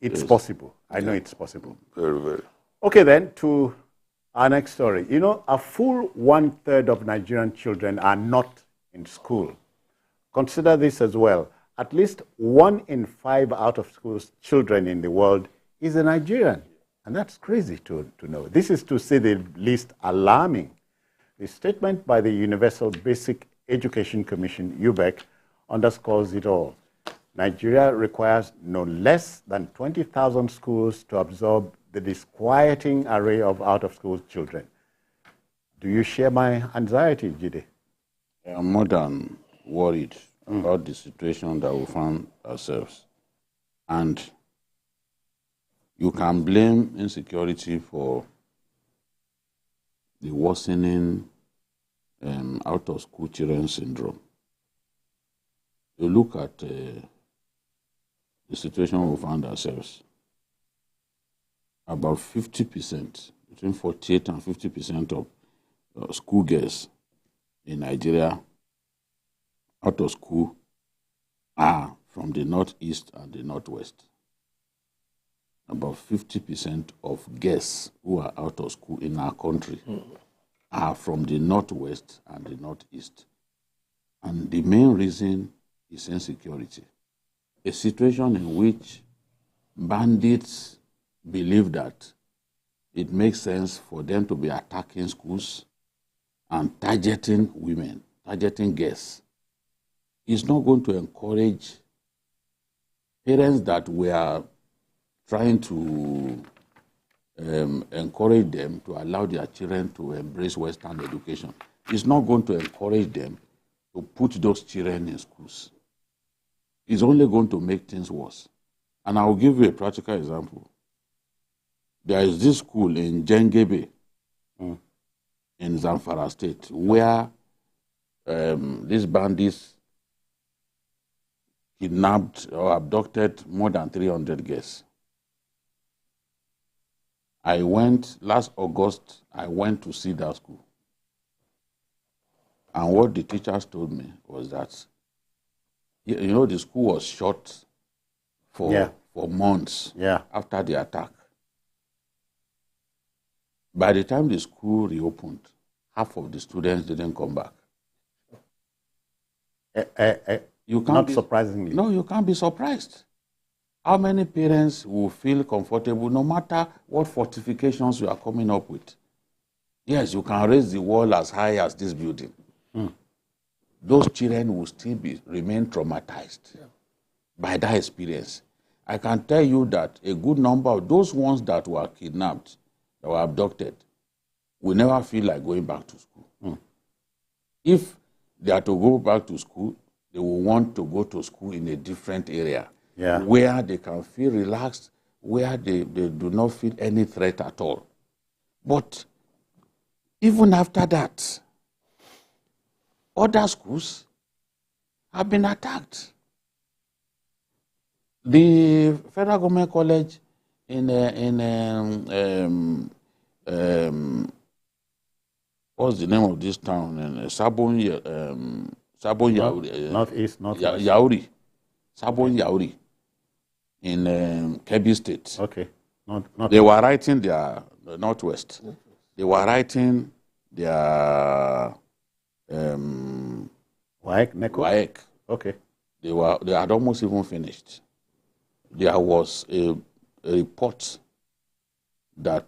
it's possible. I know it's possible. Very, very. Okay, then, to our next story. You know, a full 1/3 of Nigerian children are not in school. Consider this as well. At least 1 in 5 out-of-school children in the world is a Nigerian. And that's crazy to know. This is, to say the least, alarming. The statement by the Universal Basic Education Commission, UBEC, underscores it all. Nigeria requires no less than 20,000 schools to absorb the disquieting array of out-of-school children. Do you share my anxiety, Jide? I'm more than worried about the situation that we found ourselves. And you can blame insecurity for the worsening out-of-school children syndrome. You look at the situation we found ourselves. About 50%, between 48 and 50% of schoolgirls in Nigeria out of school are from the northeast and the northwest. About 50% of girls who are out of school in our country are from the northwest and the northeast. And the main reason is insecurity. A situation in which bandits believe that it makes sense for them to be attacking schools and targeting women, targeting girls, is not going to encourage parents that were trying to encourage them to allow their children to embrace Western education. It's not going to encourage them to put those children in schools. It's only going to make things worse. And I will give you a practical example. There is this school in Jengebe, in Zamfara State, where these bandits kidnapped or abducted more than 300 girls. Last August, I went to see that school. And what the teachers told me was that, you know, the school was shut for months after the attack. By the time the school reopened, half of the students didn't come back. Not surprisingly. No, you can't be surprised. How many parents will feel comfortable no matter what fortifications you are coming up with? Yes, you can raise the wall as high as this building. Those children will still remain traumatized by that experience. I can tell you that a good number of those ones that were kidnapped, that were abducted, will never feel like going back to school. If they are to go back to school, they will want to go to school in a different area where they can feel relaxed, where they do not feel any threat at all. But even after that, other schools have been attacked. The Federal Government College what's the name of this town? Sabon Yauri. Northeast. Yauri. Sabon Yauri in Kebbi State. Okay. They were writing their northwest. They were writing their WAEC. Okay. They had almost even finished. There was a report that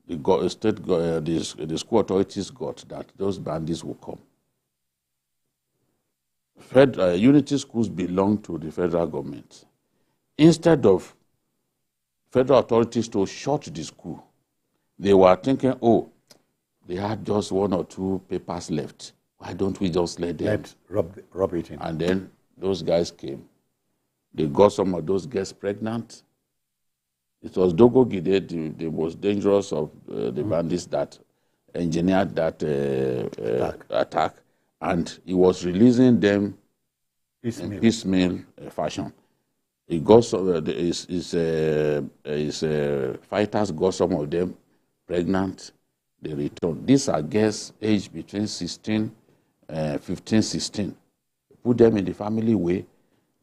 the school authorities got that those bandits will come. Unity schools belong to the federal government. Instead of federal authorities to shut the school, they were thinking, oh, they had just 1 or 2 papers left. Why don't we just let them rub it in? And then those guys came. They got some of those girls pregnant. It was Dogo Gide, the most dangerous of the bandits that engineered that attack. And he was releasing them in piecemeal fashion. He got some, his fighters got some of them pregnant. They returned. These are girls aged between 15, 16. Put them in the family way.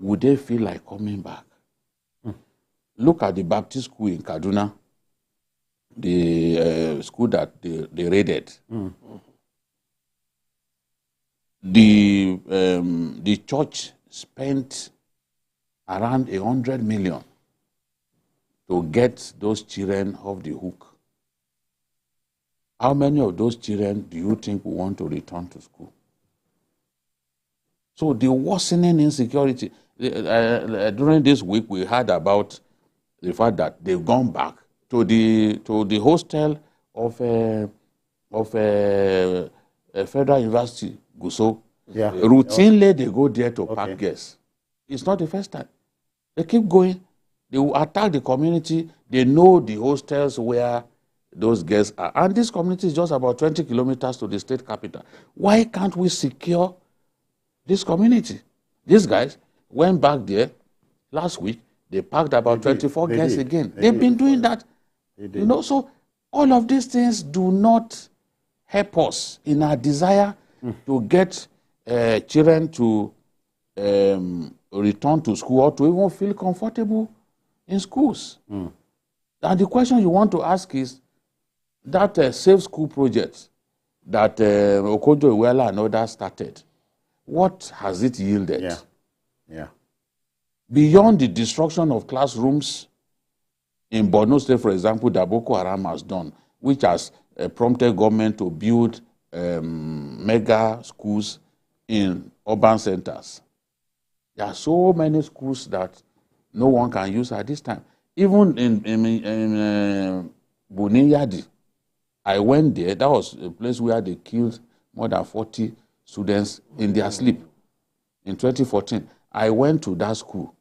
Would they feel like coming back? Look at the Baptist school in Kaduna, the school that they raided. The church spent around 100 million to get those children off the hook. How many of those children do you think will want to return to school? So the worsening insecurity, during this week we heard about the fact that they've gone back to the hostel of a Federal University, Gusau. Yeah. Routinely they go there to pack guests. It's not the first time. They keep going. They will attack the community. They know the hostels where those guests are. And this community is just about 20 kilometers to the state capital. Why can't we secure this community? These guys went back there last week. They packed about 24 guests again. They've been doing that. You know, so all of these things do not help us in our desire to get children to return to school or to even feel comfortable in schools. And the question you want to ask is, that Safe School project that Okojo-Iweala and others started, what has it yielded? Yeah. Beyond the destruction of classrooms in Borno State, for example, that Boko Haram has done, which has prompted government to build mega schools in urban centers. There are so many schools that no one can use at this time. Even in Buniyadi, I went there. That was a place where they killed more than 40 students in their sleep in 2014. I went to that school.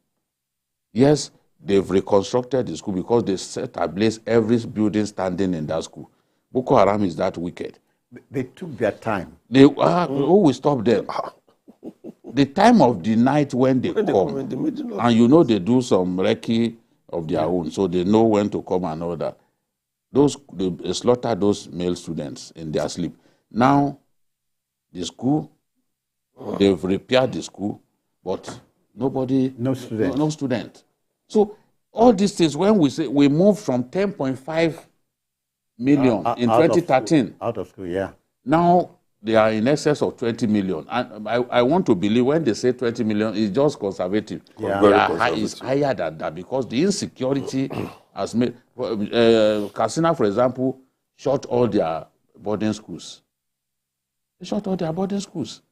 Yes, they've reconstructed the school because they set ablaze every building standing in that school. Boko Haram is that wicked. They took their time. Who will stop them? The time of the night when they come, and you know they do some recce of their own, so they know when to come and all that. They slaughter those male students in their sleep. Now, the school, they've repaired the school, but no student. So all these things, when we say we moved from 10.5 million in 2013. Out of school, yeah. Now they are in excess of 20 million. And I want to believe when they say 20 million, it's just conservative. Yeah. It's higher than that because the insecurity has made... Katsina, for example, shut all their boarding schools. They shut all their boarding schools.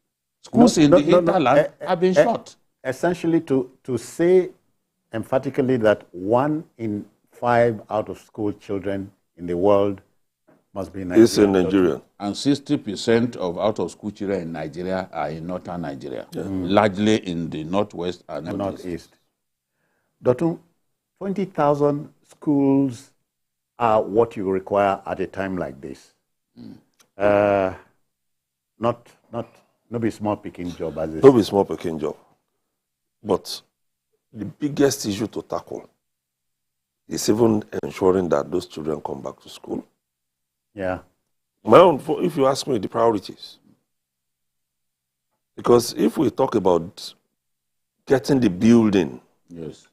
Schools in the hinterland have been shut. Essentially, to say emphatically that 1 in 5 out-of-school children in the world must be Nigerian. It's in Nigeria. And 60% of out-of-school children in Nigeria are in northern Nigeria, largely in the northwest and northeast. Dotun, 20,000 schools are what you require at a time like this. Not be small picking job as it. Not be small picking job. But the biggest issue to tackle is even ensuring that those children come back to school. Yeah. My own, if you ask me, the priorities. Because if we talk about getting the building, yes,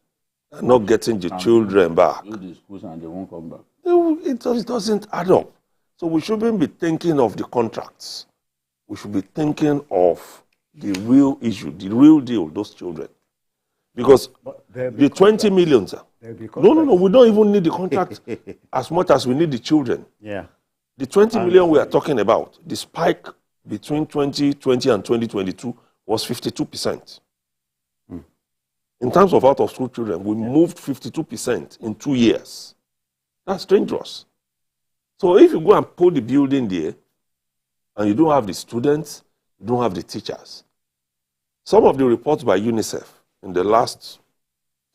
and not getting the children back, the schools and they won't come back. It doesn't add up. So we shouldn't be thinking of the contracts. We should be thinking of the real issue, the real deal, those children. Because the 20 million, sir. No, we don't even need the contract as much as we need the children. Yeah. The 20 million we are talking about, the spike between 2020 and 2022 was 52%. In terms of out-of-school children, we moved 52% in 2 years. That's dangerous. So if you go and put the building there, and you don't have the students, you don't have the teachers. Some of the reports by UNICEF in the last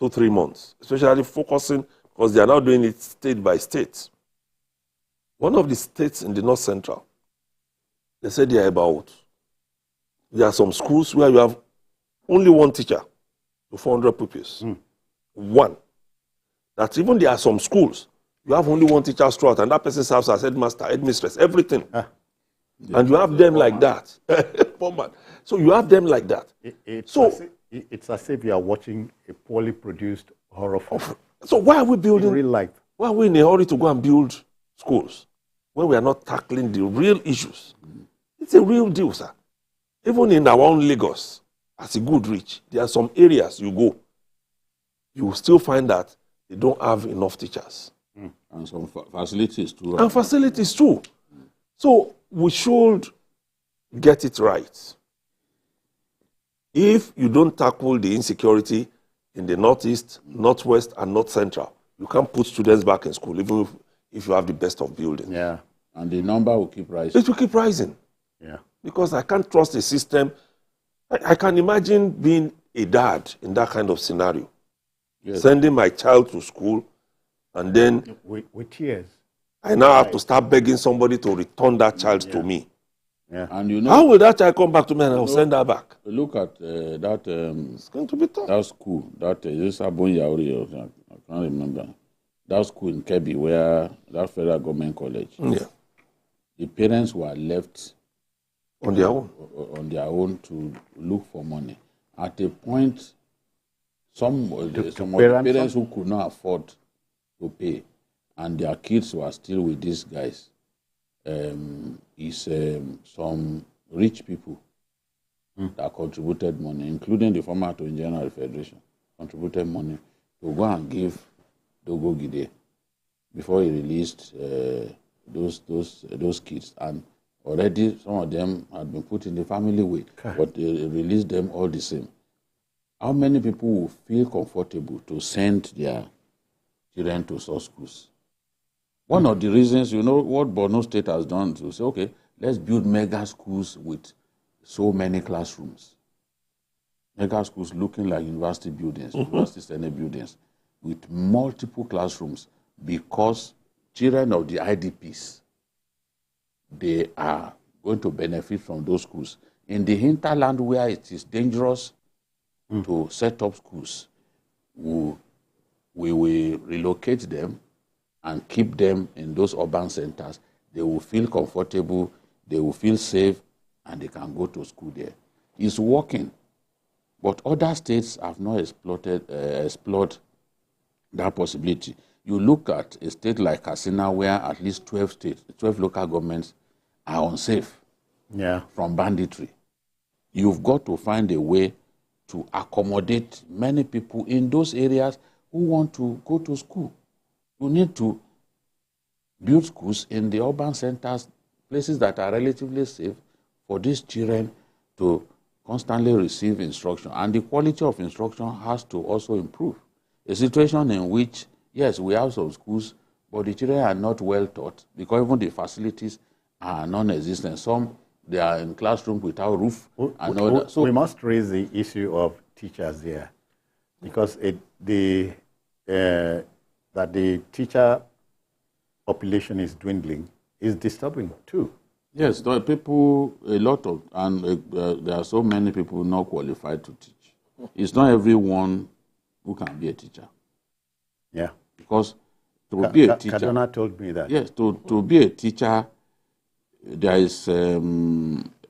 2-3 months, especially focusing, because they are now doing it state by state. One of the states in the North Central, they said there are some schools where you have only one teacher to 400 pupils. One. That even there are some schools, you have only one teacher throughout, and that person serves as headmaster, headmistress, everything. And you have them like that. So you have them like that. It's as if you are watching a poorly produced horror film. So why are we building? In real life. Why are we in a hurry to go and build schools when we are not tackling the real issues? It's a real deal, sir. Even in our own Lagos, as a good reach, there are some areas you go, you will still find that they don't have enough teachers. And some facilities too. And facilities too. So we should get it right. If you don't tackle the insecurity in the Northeast, Northwest, and North Central, you can't put students back in school, even if you have the best of buildings. Yeah. And the number will keep rising. It will keep rising. Yeah. Because I can't trust a system. I can imagine being a dad in that kind of scenario. Yes. Sending my child to school, and then with tears, I now have to start begging somebody to return that child to me. Yeah. And you know, how will that child come back to me and I'll send her back? Look at that. It's going to be tough. That school, that is Sabon Yauri, I can't remember. That school in Kebbi, where that federal government college. Yeah. The parents were left on their own. On their own to look for money. At a point, some of the parents who could not afford to pay, and their kids were still with these guys, some rich people that contributed money, including the former Attorney General of the Federation, contributed money to go and give Dogo Gide before he released those kids. And already some of them had been put in the family way, but they released them all the same. How many people will feel comfortable to send their children to such schools? One of the reasons, you know, what Borno State has done to say, okay, let's build mega schools with so many classrooms. Mega schools looking like university buildings, university senate buildings, with multiple classrooms, because children of the IDPs, they are going to benefit from those schools. In the hinterland where it is dangerous to set up schools, we will relocate them and keep them in those urban centers. They will feel comfortable, they will feel safe, and they can go to school there. It's working. But other states have not explored that possibility. You look at a state like Katsina, where at least 12 local governments are unsafe from banditry. You've got to find a way to accommodate many people in those areas who want to go to school. You need to build schools in the urban centers, places that are relatively safe for these children to constantly receive instruction. And the quality of instruction has to also improve. A situation in which, yes, we have some schools, but the children are not well taught because even the facilities are non-existent. Some, they are in classrooms without roof and all that. So we must raise the issue of teachers here, because that the teacher population is dwindling is disturbing too. Yes, there are people, a lot of, and there are so many people not qualified to teach. It's not everyone who can be a teacher. Yeah. Because to be a teacher... Kaduna told me that. Yes, to be a teacher, there is...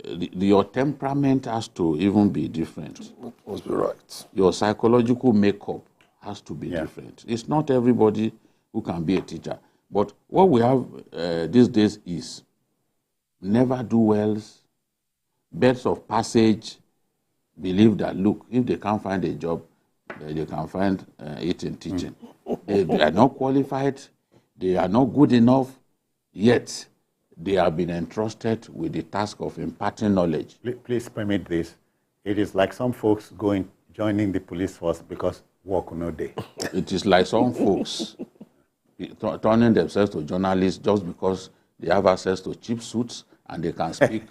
your temperament has to even be different. Must be right. Your psychological makeup has to be different. It's not everybody who can be a teacher. But what we have these days is never-do-wells, birds of passage, believe that, look, if they can't find a job, they can find it in teaching. They are not qualified, they are not good enough, yet they have been entrusted with the task of imparting knowledge. Please permit this. It is like some folks joining the police force because work no day. It is like some folks turning themselves to journalists just because they have access to cheap suits and they can speak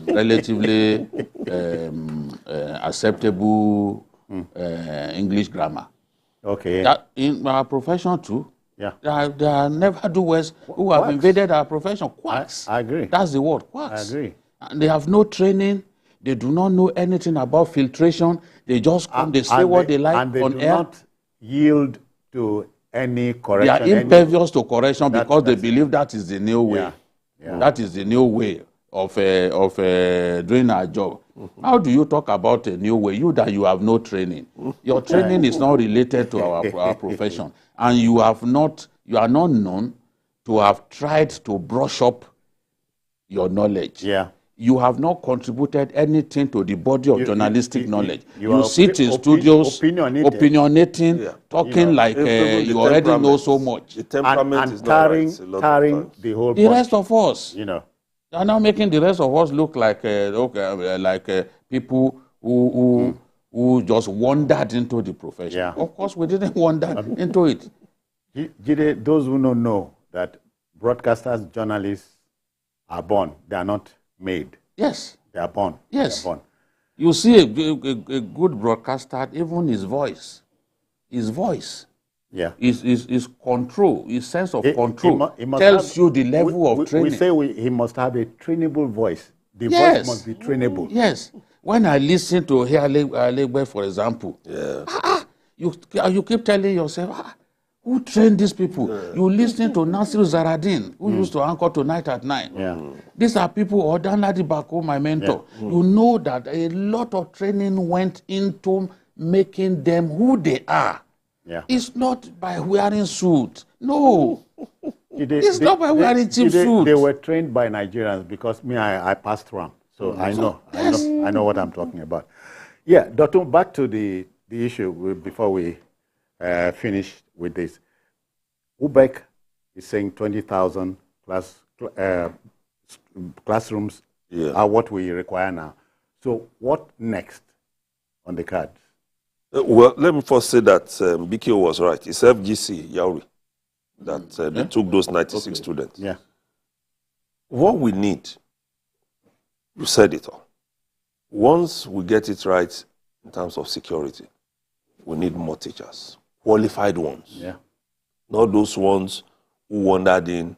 relatively acceptable English grammar. Okay. That in our profession too, there are never-do-wells who have invaded our profession. Quacks. I agree. That's the word, quacks. I agree. And they have no training. They do not know anything about filtration. They just come, they say what they like on air. And they do not yield to any correction. They are impervious to correction because they believe that is the new way. Yeah. That is the new way of doing our job. How do you talk about a new way? You that you have no training. Your training is not related to our profession. And you are not known to have tried to brush up your knowledge. Yeah. You have not contributed anything to the body of journalistic knowledge. You sit in studios, opinionating, talking like you already know so much. The temperament and is not right. tarring the whole The rest of us, you know. they are now making the rest of us look like people who just wandered into the profession. Yeah. Of course, we didn't wander into it. Jide, those who don't know that broadcasters, journalists are born. They are not made. Yes. They are born. Yes. They are born. You see a good broadcaster, even his voice, Yeah. his control, his sense of control he must tells have, you the level of training. We say he must have a trainable voice. The Yes. voice must be trainable. Yes. When I listen to Alegbe, for example, you keep telling yourself, who trained these people? Yeah. You listen to Nasir Zaradin, who used to anchor Tonight at 9. Yeah. These are people, or Danladi Bako, my mentor. Yeah. You know that a lot of training went into making them who they are. Yeah. It's not by wearing suit. No. It's not by wearing cheap suit. They were trained by Nigerians because I passed through. So I know what I'm talking about. Yeah, Dr. Back to the issue before we finish with this. UBEC is saying 20,000 classrooms are what we require now. So what next on the cards? Well, let me first say that BKO was right. It's FGC, Yauri, that they took those 96 students. Yeah. What we need, you said it all. Once we get it right in terms of security, we need more teachers, qualified ones. Yeah. Not those ones who wandered in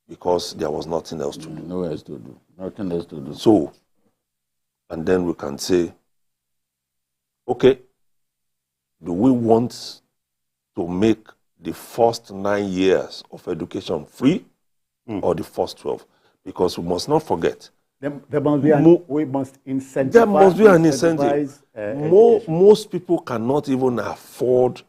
because there was nothing else to do. No else to do. Nothing else to do. So, and then we can say, okay, do we want to make the first 9 years of education free or the first 12? Because we must not forget. There must be we must incentivize. There must be an incentive. Most people cannot even afford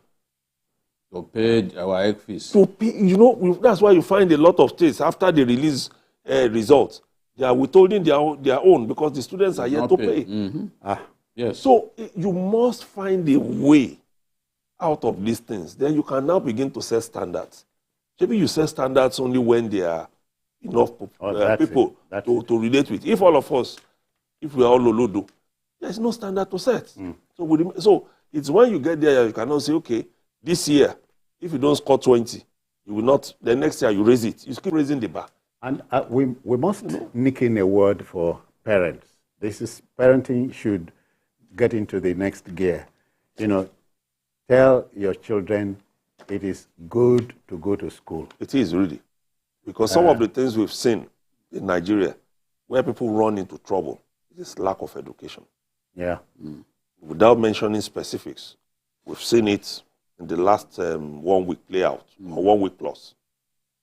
to pay our egg fees. To pay, that's why you find a lot of states after they release results, they are withholding their own because the students are yet to pay. Mm-hmm. Yes. So you must find a way out of these things. Then you can now begin to set standards. Maybe you set standards only when there are enough people to relate with. If all of us, if we are all Lolodo, there is no standard to set. So it's when you get there, you cannot say, okay, this year, if you don't score 20, you will not, the next year you raise it. You keep raising the bar. And we must nick in a word for parents. Parenting should get into the next gear. Tell your children it is good to go to school. It is really. Because some of the things we've seen in Nigeria, where people run into trouble, is lack of education. Yeah. Without mentioning specifics, we've seen it in the last 1 week layout, or 1 week plus,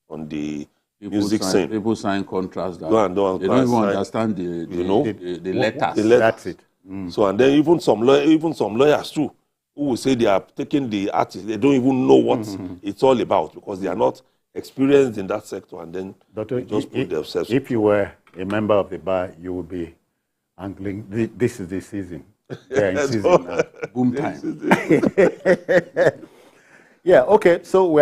on the music scene. People sign contracts that they don't even understand the letters. That's it. So, and then even some lawyers too, who will say they are taking the artist, they don't even know what it's all about because they are not experienced in that sector, and then Doctor, just put themselves. If you were a member of the bar, you would be angling. This is the season. Yeah, in season now. Boom time. Yeah. Okay. So we